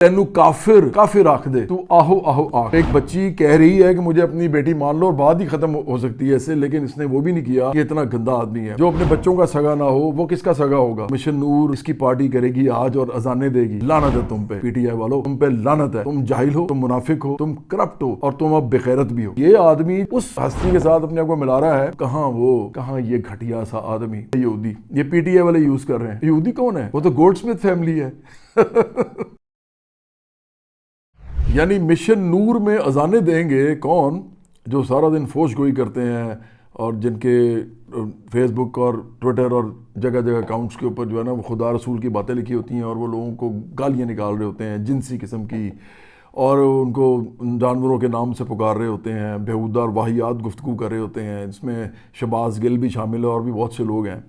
تینو کافر کافر آکھ دے تو آہو آہو آکھ۔ ایک بچی کہہ رہی ہے کہ مجھے اپنی بیٹی مان لو اور بات ہی ختم ہو سکتی ہے اس سے، لیکن اس نے وہ بھی نہیں کیا۔ یہ اتنا گندا آدمی ہے جو اپنے بچوں کا سگا نہ ہو، وہ کس کا سگا ہوگا؟ مشن نور اس کی پارٹی کرے گی آج اور اذانیں دے گی۔ لعنت ہے تم پہ پی ٹی آئی والو، تم پہ لعنت ہے۔ تم جاہل ہو، تم منافق ہو، تم کرپٹ ہو اور تم اب بغیرت بھی ہو۔ یہ آدمی اس ہستی کے ساتھ اپنے آپ کو ملا رہا ہے، کہاں یہ گھٹیا سا آدمی یہودی، یہ پی ٹی آئی والے یوز کر رہے ہیں۔ یہودی کون ہے؟ وہ تو گولڈ سمتھ فیملی ہے۔ یعنی مشن نور میں اذانیں دیں گے کون؟ جو سارا دن فوش گوئی کرتے ہیں اور جن کے فیس بک اور ٹویٹر اور جگہ جگہ اکاؤنٹس کے اوپر جو ہے نا وہ خدا رسول کی باتیں لکھی ہوتی ہیں اور وہ لوگوں کو گالیاں نکال رہے ہوتے ہیں جنسی قسم کی، اور ان کو جانوروں کے نام سے پکار رہے ہوتے ہیں، بیہودہ اور واہیات گفتگو کر رہے ہوتے ہیں، جس میں شہباز گل بھی شامل ہے اور بھی بہت سے لوگ ہیں۔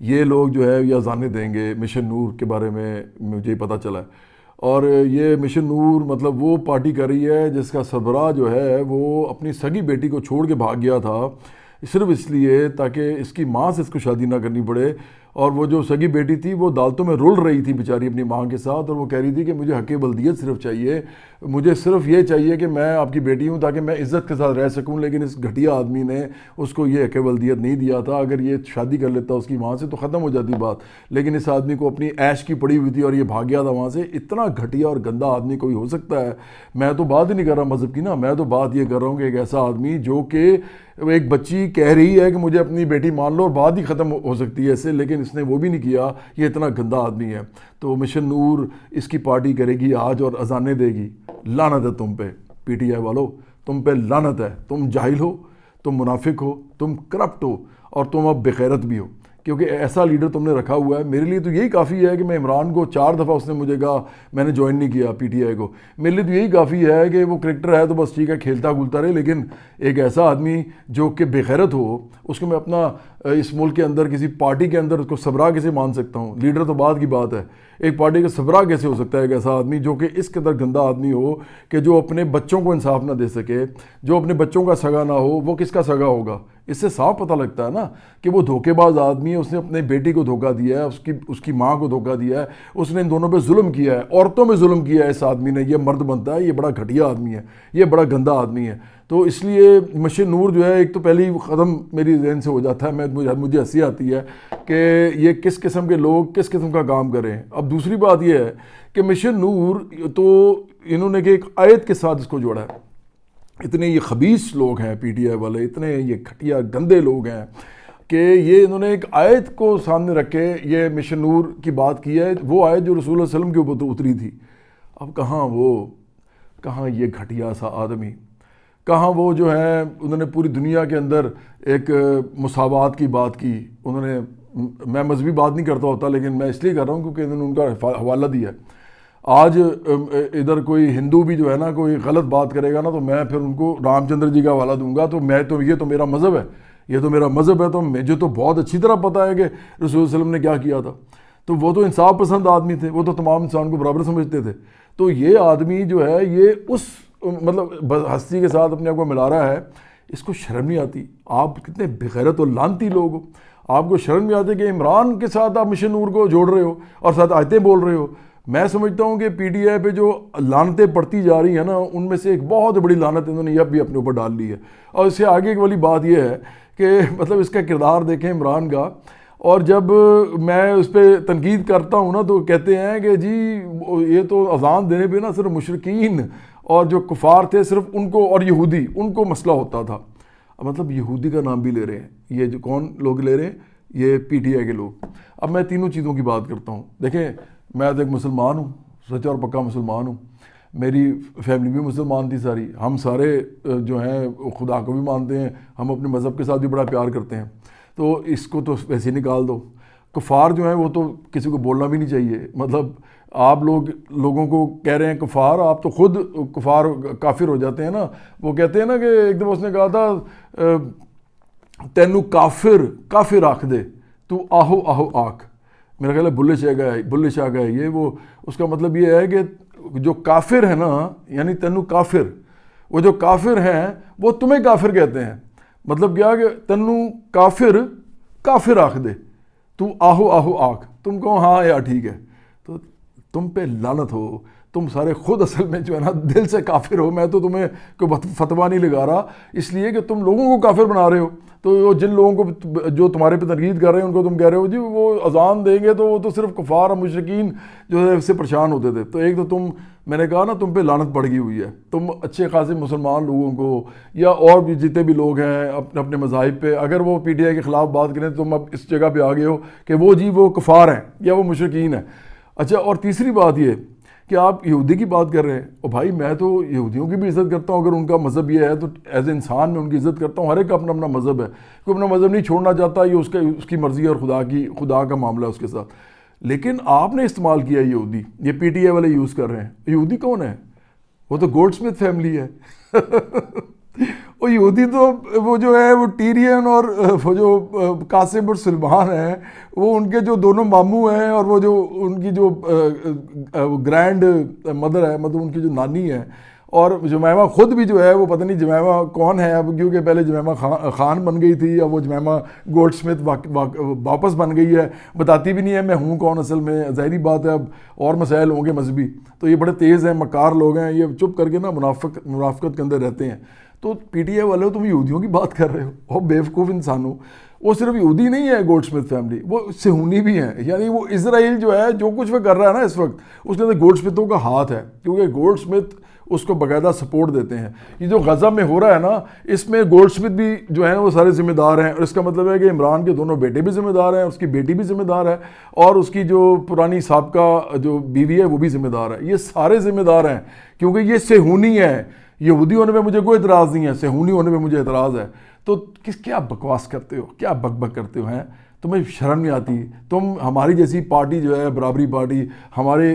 یہ لوگ جو ہے یہ اذانیں دیں گے مشن نور کے بارے میں مجھے پتہ چلا ہے۔ اور یہ مشن نور مطلب وہ پارٹی کر رہی ہے جس کا سربراہ جو ہے وہ اپنی سگی بیٹی کو چھوڑ کے بھاگ گیا تھا صرف اس لیے تاکہ اس کی ماں سے اس کو شادی نہ کرنی پڑے، اور وہ جو سگی بیٹی تھی وہ عدالتوں میں رول رہی تھی بیچاری اپنی ماں کے ساتھ، اور وہ کہہ رہی تھی کہ مجھے حق ولدیت صرف چاہیے، مجھے صرف یہ چاہیے کہ میں آپ کی بیٹی ہوں تاکہ میں عزت کے ساتھ رہ سکوں، لیکن اس گھٹیا آدمی نے اس کو یہ حق ولدیت نہیں دیا تھا۔ اگر یہ شادی کر لیتا اس کی ماں سے تو ختم ہو جاتی بات، لیکن اس آدمی کو اپنی عیش کی پڑی ہوئی تھی اور یہ بھاگ گیا تھا وہاں سے۔ اتنا گھٹیا اور گندا آدمی کوئی ہو سکتا ہے؟ میں تو بات ہی نہیں کر رہا مذہب کی نا، میں تو بات یہ کر رہا ہوں کہ ایک ایسا آدمی جو کہ ایک بچی کہہ رہی ہے کہ مجھے اپنی بیٹی مان لو اور بات ہی ختم ہو سکتی ہے اس سے، لیکن اس نے وہ بھی نہیں کیا۔ یہ اتنا گندا آدمی ہے۔ تو مشن نور اس کی پارٹی کرے گی آج اور اذانیں دے گی۔ لعنت ہے تم پہ پی ٹی آئی والو، تم پہ لعنت ہے۔ تم جاہل ہو، تم منافق ہو، تم کرپٹ ہو اور تم اب بغیرت بھی ہو، کیونکہ ایسا لیڈر تم نے رکھا ہوا ہے۔ میرے لیے تو یہی کافی ہے کہ میں عمران کو 4 دفعہ اس نے مجھے کہا، میں نے جوائن نہیں کیا پی ٹی آئی کو، میرے لیے تو یہی کافی ہے کہ وہ کرکٹر ہے تو بس ٹھیک ہے کھیلتا کھولتا رہے، لیکن ایک ایسا آدمی جو کہ بغیرت ہو اس کو میں اپنا اس ملک کے اندر کسی پارٹی کے اندر اس کو سربراہ کیسے مان سکتا ہوں؟ لیڈر تو بعد کی بات ہے، ایک پارٹی کا سربراہ کیسے ہو سکتا ہے ایک ایسا آدمی جو کہ اس قدر گندا آدمی ہو کہ جو اپنے بچوں کو انصاف نہ دے سکے، جو اپنے بچوں کا سگا نہ ہو، وہ کس کا سگا ہوگا؟ اس سے صاف پتہ لگتا ہے نا کہ وہ دھوکے باز آدمی ہے۔ اس نے اپنے بیٹی کو دھوکہ دیا ہے، اس کی ماں کو دھوکہ دیا ہے، اس نے ان دونوں پہ ظلم کیا ہے، عورتوں میں ظلم کیا ہے اس آدمی نے۔ یہ مرد بنتا ہے، یہ بڑا گھٹیا آدمی ہے، یہ بڑا گندا آدمی ہے۔ تو اس لیے مشن نور جو ہے ایک تو پہلی قدم میری ذہن سے ہو جاتا ہے، مجھے ہنسی آتی ہے کہ یہ کس قسم کے لوگ کس قسم کا کام کریں۔ اب دوسری بات یہ ہے کہ مشن نور تو انہوں نے کہ ایک آیت کے ساتھ اس کو جوڑا ہے۔ اتنے یہ خبیث لوگ ہیں پی ٹی آئی والے، اتنے یہ گھٹیا گندے لوگ ہیں کہ یہ انہوں نے ایک آیت کو سامنے رکھ کے یہ مشن نور کی بات کی ہے، وہ آیت جو رسول اللہ علیہ وسلم کے اوپر اتری تھی۔ اب کہاں یہ گھٹیا سا آدمی، کہاں وہ جو ہیں انہوں نے پوری دنیا کے اندر ایک مساوات کی بات کی۔ انہوں نے، میں مذہبی بات نہیں کرتا ہوتا لیکن میں اس لیے کر رہا ہوں کیونکہ انہوں نے ان کا حوالہ دیا ہے۔ آج ادھر کوئی ہندو بھی جو ہے نا کوئی غلط بات کرے گا نا تو میں پھر ان کو رام چندر جی کا حوالہ دوں گا، تو یہ تو میرا مذہب ہے، یہ تو میرا مذہب ہے، تو مجھے تو بہت اچھی طرح پتہ ہے کہ رسول اللہ علیہ وسلم نے کیا کیا تھا۔ تو وہ تو انصاف پسند آدمی تھے، وہ تو تمام انسان کو برابر سمجھتے تھے۔ تو یہ آدمی جو ہے یہ اس مطلب ہستی کے ساتھ اپنے آپ کو ملا رہا ہے، اس کو شرم نہیں آتی؟ آپ کتنے بغیرت و لعنتی لوگ ہو، آپ کو شرم نہیں آتی کہ عمران کے ساتھ آپ مشن نور کو جوڑ رہے ہو اور ساتھ آیتیں بول رہے ہو؟ میں سمجھتا ہوں کہ پی ٹی آئی پہ جو لعنتیں پڑتی جا رہی ہیں نا ان میں سے ایک بہت بڑی لعنت انہوں نے اب بھی اپنے اوپر ڈال لی ہے۔ اور اس سے آگے والی بات یہ ہے کہ مطلب اس کا کردار دیکھیں عمران کا، اور جب میں اس پہ تنقید کرتا ہوں نا تو کہتے ہیں کہ جی یہ تو اذان دینے پہ نا صرف مشرکین اور جو کفار تھے صرف ان کو، اور یہودی ان کو مسئلہ ہوتا تھا۔ مطلب یہودی کا نام بھی لے رہے ہیں، یہ جو کون لوگ لے رہے ہیں؟ یہ پی ٹی آئی کے لوگ۔ اب میں تینوں چیزوں کی بات کرتا ہوں۔ دیکھیں میں تو ایک مسلمان ہوں، سچا اور پکا مسلمان ہوں، میری فیملی بھی مسلمان تھی ساری، ہم سارے جو ہیں خدا کو بھی مانتے ہیں، ہم اپنے مذہب کے ساتھ بھی بڑا پیار کرتے ہیں، تو اس کو تو ویسے ہی نکال دو۔ کفار جو ہیں وہ تو کسی کو بولنا بھی نہیں چاہیے، مطلب آپ لوگوں کو کہہ رہے ہیں کفار، آپ تو خود کفار کافر ہو جاتے ہیں نا۔ وہ کہتے ہیں نا کہ ایک دفعہ اس نے کہا تھا تینو کافر آکھ دے تو آہو آہو آکھ، میرا خیال ہے بلے شاہ کا ہے یہ، وہ اس کا مطلب یہ ہے کہ جو کافر ہے نا، یعنی تینو کافر، وہ جو کافر ہیں وہ تمہیں کافر کہتے ہیں۔ مطلب کیا کہ تینو کافر آکھ دے تو آہو آہو آکھ، تم کہو ہاں یار ٹھیک ہے، تو تم پہ لعنت ہو، تم سارے خود اصل میں جو ہے نا دل سے کافر ہو. میں تو تمہیں کوئی فتویٰ نہیں لگا رہا, اس لیے کہ تم لوگوں کو کافر بنا رہے ہو. تو جن لوگوں کو جو تمہارے پہ تنقید کر رہے ہیں ان کو تم کہہ رہے ہو جی وہ اذان دیں گے تو وہ تو صرف کفار اور مشرکین جو ہے اس سے پریشان ہوتے تھے. تو ایک تو میں نے کہا نا تم پہ لعنت پڑ گئی ہوئی ہے. تم اچھے خاصے مسلمان لوگوں کو یا اور بھی جتنے بھی لوگ ہیں اپنے اپنے مذاہب پہ اگر وہ پی ٹی آئی کے خلاف بات کریں تو تم اب اس جگہ پہ آ گئے ہو کہ وہ جی وہ کفار ہیں یا وہ مشرکین ہیں. اچھا, اور تیسری بات یہ کہ آپ یہودی کی بات کر رہے ہیں. اور بھائی میں تو یہودیوں کی بھی عزت کرتا ہوں, اگر ان کا مذہب یہ ہے تو ایز اے انسان میں ان کی عزت کرتا ہوں. ہر ایک کا اپنا اپنا مذہب ہے, کوئی اپنا مذہب نہیں چھوڑنا چاہتا, یہ اس کی مرضی اور خدا کا معاملہ ہے اس کے ساتھ. لیکن آپ نے استعمال کیا یہودی, یہ پی ٹی آئی والے یوز کر رہے ہیں. یہودی کون ہے؟ وہ تو گولڈ سمتھ فیملی ہے. وہ یہودی تو وہ جو ہے وہ ٹیرین اور وہ جو قاسم اور سلمان ہیں وہ ان کے جو دونوں ماموں ہیں, اور وہ جو ان کی جو گرینڈ مدر ہے, مطلب ان کی جو نانی ہے, اور جمیمہ خود بھی جو ہے وہ پتہ نہیں جمیمہ کون ہے اب, کیونکہ پہلے جمیمہ خان بن گئی تھی, اب وہ جمیمہ گولڈ سمتھ واپس بن گئی ہے. بتاتی بھی نہیں ہے میں ہوں کون اصل میں. ظاہری بات ہے اب اور مسائل ہوں گے مذہبی, تو یہ بڑے تیز ہیں, مکار لوگ ہیں, یہ چپ کر کے نا منافقت کے اندر رہتے ہیں. تو پی ٹی آئی والے ہو تم یہودیوں کی بات کر رہے ہو, اور بیوقوف انسان ہو. وہ صرف یہودی نہیں ہے گولڈ سمتھ فیملی, وہ صہیونی بھی ہیں. یعنی وہ اسرائیل جو ہے جو کچھ وہ کر رہا ہے نا اس وقت, اس کے اندر گولڈ سمتھوں کا ہاتھ ہے, کیونکہ گولڈ سمتھ اس کو باقاعدہ سپورٹ دیتے ہیں. یہ جو غزہ میں ہو رہا ہے نا اس میں گولڈ سمتھ بھی جو ہے وہ سارے ذمہ دار ہیں, اور اس کا مطلب ہے کہ عمران کے دونوں بیٹے بھی ذمہ دار ہیں, اس کی بیٹی بھی ذمہ دار ہے, اور اس کی جو پرانی سابقہ جو بیوی ہے وہ بھی ذمہ دار ہے. یہ سارے ذمہ دار ہیں کیونکہ یہ صہیونی ہے. یہودی ہونے پہ مجھے کوئی اعتراض نہیں ہے, صہیونی ہونے پہ مجھے اعتراض ہے. تو کیا بکواس کرتے ہو, کیا بک بک کرتے ہو ہیں؟ تمہیں شرم نہیں آتی؟ تم ہماری جیسی پارٹی جو ہے برابری پارٹی, ہمارے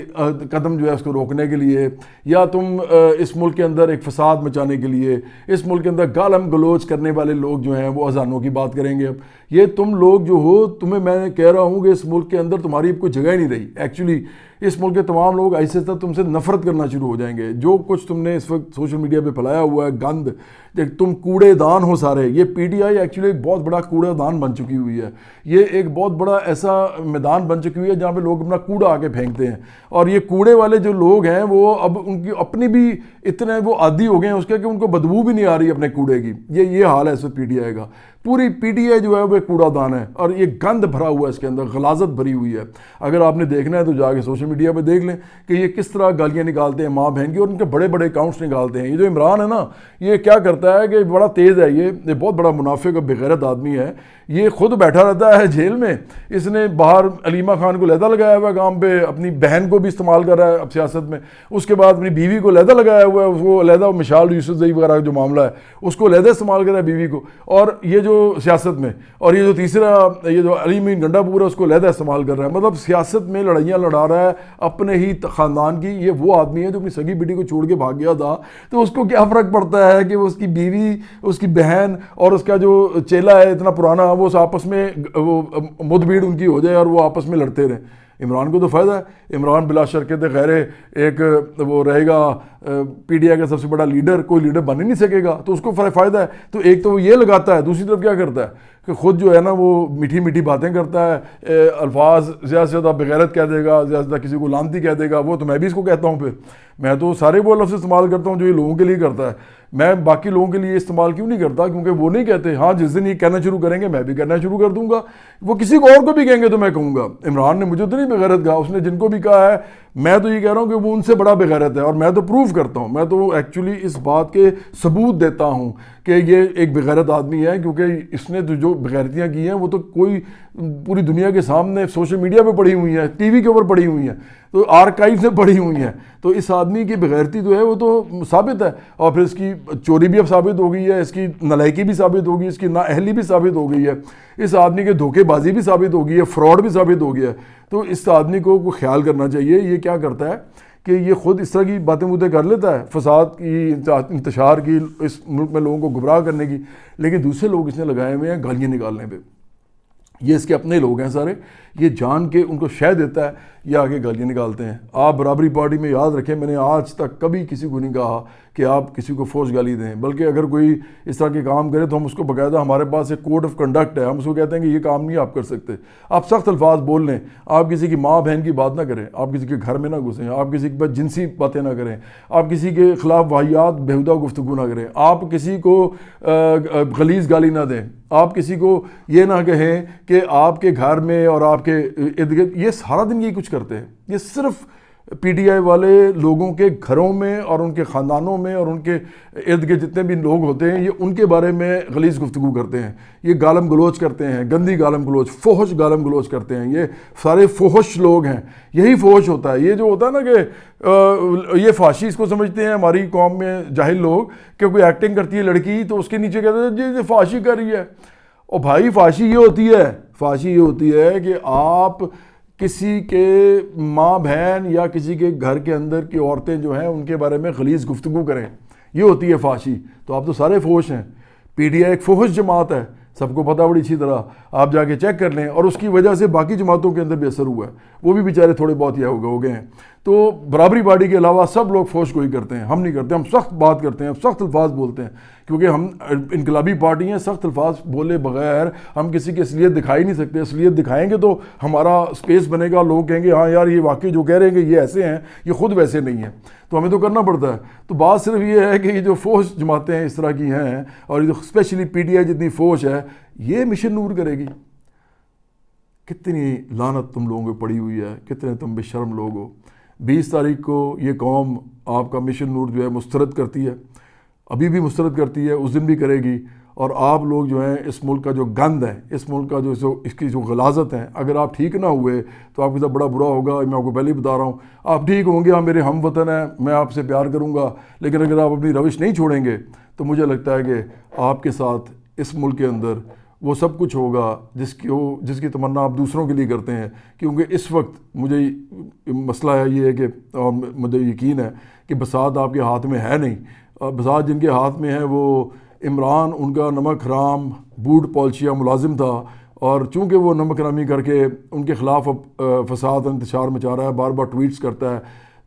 قدم جو ہے اس کو روکنے کے لیے, یا تم اس ملک کے اندر ایک فساد مچانے کے لیے, اس ملک کے اندر گالم گلوچ کرنے والے لوگ جو ہیں وہ اذانوں کی بات کریں گے. اب یہ تم لوگ جو ہو, تمہیں میں کہہ رہا ہوں کہ اس ملک کے اندر تمہاری اب کوئی جگہ ہی نہیں رہی. ایکچولی اس ملک کے تمام لوگ ایسے تم سے نفرت کرنا شروع ہو جائیں گے. جو کچھ تم نے اس وقت سوشل میڈیا پہ پھیلایا ہوا ہے گند, تم کوڑے دان ہو سارے. یہ پی ٹی آئی ایکچولی ایک بہت بڑا کوڑا دان بن چکی ہوئی ہے. یہ ایک بہت بڑا ایسا میدان بن چکی ہوئی ہے جہاں پہ لوگ اپنا کوڑا آ کے پھینکتے ہیں. اور یہ کوڑے والے جو لوگ ہیں وہ اب ان کی اپنی بھی اتنے وہ عادی ہو گئے ہیں اس کے کہ ان کو بدبو بھی نہیں آ رہی اپنے کوڑے کی. یہ حال ہے اس وقت پی ٹی آئی کا. پوری پی ٹی آئی جو ہے وہ ایک کوڑا دان ہے, اور یہ گند بھرا ہوا ہے, اس کے اندر غلاظت بھری ہوئی ہے. اگر آپ نے دیکھنا ہے تو جا کے سوشل میڈیا پہ دیکھ لیں کہ یہ کس طرح گالیاں نکالتے ہیں ماں بہن کی, اور ان کے بڑے بڑے اکاؤنٹس نکالتے ہیں. یہ جو عمران ہے نا یہ کیا کرتا ہے کہ بڑا تیز ہے, یہ بہت بڑا منافق اور بغیرت آدمی ہے. یہ خود بیٹھا رہتا ہے جیل میں, اس نے باہر علیمہ خان کو علیحدہ لگایا ہوا ہے کام پہ, اپنی بہن کو بھی استعمال کر رہا ہے اب سیاست میں, اس کے بعد اپنی بیوی کو علیحدہ لگایا ہوا ہے, اس کو علیحدہ مشال یوسفزئی وغیرہ جو معاملہ ہے اس کو علیحدہ استعمال کر رہا ہے بیوی کو, اور یہ جو سیاست میں, اور یہ جو تیسرا یہ جو علی مین گنڈا پور ہے اس کو علیحدہ استعمال کر رہا ہے. مطلب سیاست میں لڑائیاں لڑا رہا ہے اپنے ہی خاندان کی. یہ وہ آدمی ہے جو اپنی سگی بیٹی کو چھوڑ کے بھاگ گیا تھا, تو اس کو کیا فرق پڑتا ہے کہ وہ اس کی بیوی, اس کی بہن اور اس کا جو چیلا ہے اتنا پرانا, وہ آپس میں وہ مد بھیڑ ان کی ہو جائے اور وہ آپس میں لڑتے رہیں. عمران کو تو فائدہ ہے, عمران بلا شرکت غیر ایک وہ رہے گا پی ٹی آئی کا سب سے بڑا لیڈر, کوئی لیڈر بن ہی نہیں سکے گا, تو اس کو فائدہ ہے. تو ایک تو وہ یہ لگاتا ہے, دوسری طرف کیا کرتا ہے کہ خود جو ہے نا وہ میٹھی میٹھی باتیں کرتا ہے, الفاظ زیادہ سے زیادہ بغیرت کہہ دے گا, زیادہ سے زیادہ کسی کو لانتی کہہ دے گا. وہ تو میں بھی اس کو کہتا ہوں, پھر میں تو سارے وہ لفظ استعمال کرتا ہوں جو یہ لوگوں کے لیے کرتا ہے. میں باقی لوگوں کے لیے استعمال کیوں نہیں کرتا؟ کیونکہ وہ نہیں کہتے. ہاں جس دن یہ کہنا شروع کریں گے میں بھی کہنا شروع کر دوں گا, وہ کسی کو اور کو بھی کہیں گے تو میں کہوں گا. عمران نے مجھے تو نہیں بغیرت کہا, اس نے جن کو بھی کہا ہے میں تو یہ کہہ رہا ہوں کہ وہ ان سے بڑا بغیرت ہے, اور میں تو پروف کرتا ہوں, میں تو ایکچولی اس بات کے ثبوت دیتا ہوں کہ یہ ایک بغیرت آدمی ہے, کیونکہ اس نے جو بغیرتیاں کی ہیں وہ تو کوئی پوری دنیا کے سامنے سوشل میڈیا پہ پڑی ہوئی ہیں, ٹی وی کے اوپر پڑی ہوئی ہیں, تو آرکائیو سے پڑی ہوئی ہیں. تو اس آدمی کی بغیرتی جو ہے وہ تو ثابت ہے, اور پھر اس کی چوری بھی اب ثابت ہو گئی ہے, اس کی نالائکی بھی ثابت ہو گئی, اس کی نااہلی بھی ثابت ہو گئی ہے, اس آدمی کے دھوکے بازی بھی ثابت ہو گئی ہے, فراڈ بھی ثابت ہو گیا ہے. تو اس آدمی کو خیال کرنا چاہیے. یہ کیا کرتا ہے کہ یہ خود اس طرح کی باتیں کر لیتا ہے, فساد کی, انتشار کی, اس ملک میں لوگوں کو گمراہ کرنے کی, لیکن دوسرے لوگ اس نے لگائے ہوئے ہیں گالیاں نکالنے پہ. یہ اس کے اپنے لوگ ہیں سارے, یہ جان کے ان کو شے دیتا ہے یہ آگے گالیاں نکالتے ہیں. آپ برابری پارٹی میں یاد رکھیں میں نے آج تک کبھی کسی کو نہیں کہا کہ آپ کسی کو فوش گالی دیں، بلکہ اگر کوئی اس طرح کے کام کرے تو ہم اس کو باقاعدہ ہمارے پاس ایک کوڈ آف کنڈکٹ ہے، ہم اس کو کہتے ہیں کہ یہ کام نہیں آپ کر سکتے. آپ سخت الفاظ بول لیں، آپ کسی کی ماں بہن کی بات نہ کریں، آپ کسی کے گھر میں نہ گھسیں، آپ کسی کے پاس جنسی باتیں نہ کریں، آپ کسی کے خلاف واہیات بیہودہ گفتگو نہ کریں، آپ کسی کو غلیظ گالی نہ دیں، آپ کسی کو یہ نہ کہیں کہ آپ کے گھر میں اور آپ کے ارد گرد. یہ سارا دن یہ کچھ کرتے ہیں. یہ صرف پی ٹی آئی والے لوگوں کے گھروں میں اور ان کے خاندانوں میں اور ان کے ارد گرد جتنے بھی لوگ ہوتے ہیں، یہ ان کے بارے میں غلیظ گفتگو کرتے ہیں. یہ گالم گلوچ کرتے ہیں، گندی گالم گلوچ، فحش گالم گلوچ کرتے ہیں. یہ سارے فحش لوگ ہیں. یہی فحش ہوتا ہے. یہ جو ہوتا ہے نا کہ یہ فحاشی اس کو سمجھتے ہیں ہماری قوم میں جاہل لوگ کہ کوئی ایکٹنگ کرتی ہے لڑکی تو اس کے نیچے کہتے ہیں جی فحاشی کر رہی ہے. اور بھائی فحاشی یہ ہوتی ہے، فحاشی یہ ہوتی ہے کہ آپ کسی کے ماں بہن یا کسی کے گھر کے اندر کی عورتیں جو ہیں ان کے بارے میں غلیظ گفتگو کریں، یہ ہوتی ہے فحاشی. تو آپ تو سارے فحش ہیں. پی ٹی آئی ایک فحش جماعت ہے، سب کو پتہ بڑی اچھی طرح، آپ جا کے چیک کر لیں. اور اس کی وجہ سے باقی جماعتوں کے اندر بھی اثر ہوا ہے، وہ بھی بیچارے تھوڑے بہت یہ ہو گئے ہیں. تو برابری پارٹی کے علاوہ سب لوگ فحش گوئی کرتے ہیں. ہم نہیں کرتے، ہم سخت بات کرتے ہیں، سخت الفاظ بولتے ہیں، کیونکہ ہم انقلابی پارٹی ہیں. سخت الفاظ بولے بغیر ہم کسی کی اصلیت دکھائی نہیں سکتے. اصلیت دکھائیں گے تو ہمارا اسپیس بنے گا، لوگ کہیں گے ہاں یار یہ واقعی جو کہہ رہے ہیں کہ یہ ایسے ہیں، یہ خود ویسے نہیں ہیں. تو ہمیں تو کرنا پڑتا ہے. تو بات صرف یہ ہے کہ یہ جو فحش جماعتیں اس طرح کی ہیں اور یہ جو اسپیشلی پی ٹی آئی جتنی فحش ہے، یہ مشن نور کرے گی. کتنی لعنت تم لوگوں پہ پڑی ہوئی ہے، کتنے تم بے شرم لوگ ہو. 20 تاریخ کو یہ قوم آپ کا مشن نور جو ہے مسترد کرتی ہے، ابھی بھی مسترد کرتی ہے، اس دن بھی کرے گی. اور آپ لوگ جو ہیں اس ملک کا جو گند ہے، اس ملک کا جو اس کی جو غلاظت ہے، اگر آپ ٹھیک نہ ہوئے تو آپ کے ساتھ بڑا برا ہوگا. میں آپ کو پہلے ہی بتا رہا ہوں، آپ ٹھیک ہوں گے، آپ میرے ہم وطن ہیں، میں آپ سے پیار کروں گا. لیکن اگر آپ اپنی روش نہیں چھوڑیں گے تو مجھے لگتا ہے کہ آپ کے ساتھ اس ملک کے اندر وہ سب کچھ ہوگا جس کی تمنا آپ دوسروں کے لیے کرتے ہیں. کیونکہ اس وقت مجھے مسئلہ ہے یہ ہے کہ مجھے یقین ہے کہ بساط آپ کے ہاتھ میں ہے نہیں. بساط جن کے ہاتھ میں ہے وہ عمران، ان کا نمک حرام بوٹ پالشیا ملازم تھا، اور چونکہ وہ نمک حرامی کر کے ان کے خلاف فساد انتشار مچا رہا ہے، بار بار ٹویٹس کرتا ہے.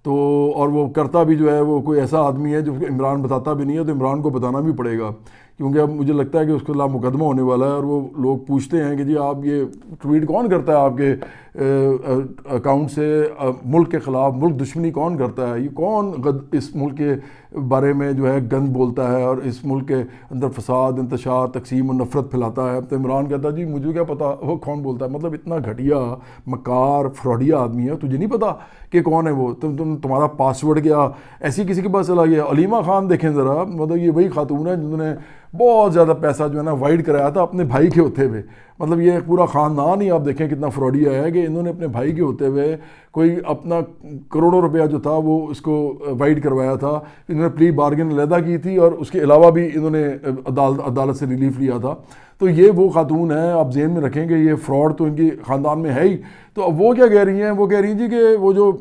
تو اور وہ کرتا بھی جو ہے وہ کوئی ایسا آدمی ہے جو عمران بتاتا بھی نہیں ہے، تو عمران کو بتانا بھی پڑے گا. کیونکہ اب مجھے لگتا ہے کہ اس کے خلاف مقدمہ ہونے والا ہے. اور وہ لوگ پوچھتے ہیں کہ جی آپ یہ ٹویٹ کون کرتا ہے آپ کے اکاؤنٹ سے، ملک کے خلاف ملک دشمنی کون کرتا ہے، یہ کون اس ملک کے بارے میں جو ہے گند بولتا ہے اور اس ملک کے اندر فساد، انتشار، تقسیم و نفرت پھیلاتا ہے. تو عمران کہتا ہے جی مجھے کیا پتا وہ کون بولتا ہے. مطلب اتنا گھٹیا مکار فراڈیا آدمی ہے، تجھے نہیں پتا کہ کون ہے وہ. تمہارا پاسورڈ کیا ایسی کسی کے پاس چلا گیا. علیمہ خان دیکھیں ذرا، مطلب یہ وہی خاتون ہے جنہوں نے بہت زیادہ پیسہ جو ہے نا وائڈ کرایا تھا اپنے بھائی کے ہوتے ہوئے. مطلب یہ پورا خاندان ہی آپ دیکھیں کتنا فراڈیا ہے کہ انہوں نے اپنے بھائی کے ہوتے ہوئے کوئی اپنا کروڑوں روپیہ جو تھا وہ اس کو وائڈ کروایا تھا. انہوں نے پلی بارگن علیحدہ کی تھی اور اس کے علاوہ بھی انہوں نے عدالت سے ریلیف لیا تھا. تو یہ وہ خاتون ہیں، آپ ذہن میں رکھیں کہ یہ فراڈ تو ان کی خاندان میں ہے ہی. تو اب وہ کیا کہہ رہی ہیں، وہ کہہ رہی ہیں جی کہ وہ جو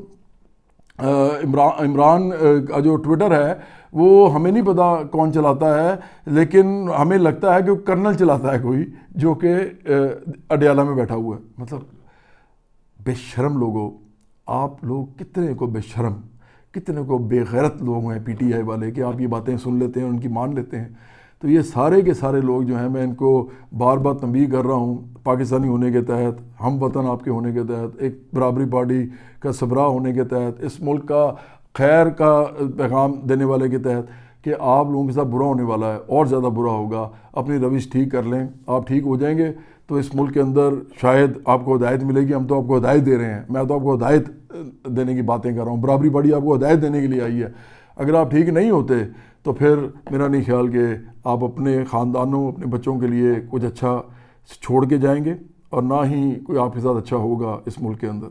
عمران کا جو ٹویٹر ہے وہ ہمیں نہیں پتا کون چلاتا ہے، لیکن ہمیں لگتا ہے کہ وہ کرنل چلاتا ہے کوئی جو کہ اڈیالہ میں بیٹھا ہوا ہے. مطلب بے شرم لوگوں، آپ لوگ کتنے کو بے شرم، کتنے کو بے غیرت لوگ ہیں پی ٹی آئی والے کہ آپ یہ باتیں سن لیتے ہیں، ان کی مان لیتے ہیں. تو یہ سارے کے سارے لوگ جو ہیں، میں ان کو بار بار تنبیہ کر رہا ہوں، پاکستانی ہونے کے تحت، ہم وطن آپ کے ہونے کے تحت، ایک برابری پارٹی کا سربراہ ہونے کے تحت، اس ملک کا خیر کا پیغام دینے والے کے تحت، کہ آپ لوگوں کے ساتھ برا ہونے والا ہے، اور زیادہ برا ہوگا. اپنی روش ٹھیک کر لیں، آپ ٹھیک ہو جائیں گے تو اس ملک کے اندر شاید آپ کو ہدایت ملے گی. ہم تو آپ کو ہدایت دے رہے ہیں، میں تو آپ کو ہدایت دینے کی باتیں کر رہا ہوں. برابری پارٹی آپ کو ہدایت دینے کے لیے آئی ہے. اگر آپ ٹھیک نہیں ہوتے تو پھر میرا نہیں خیال کہ آپ اپنے خاندانوں، اپنے بچوں کے لیے کچھ اچھا چھوڑ کے جائیں گے، اور نہ ہی کوئی آپ کے ساتھ اچھا ہوگا اس ملک کے اندر.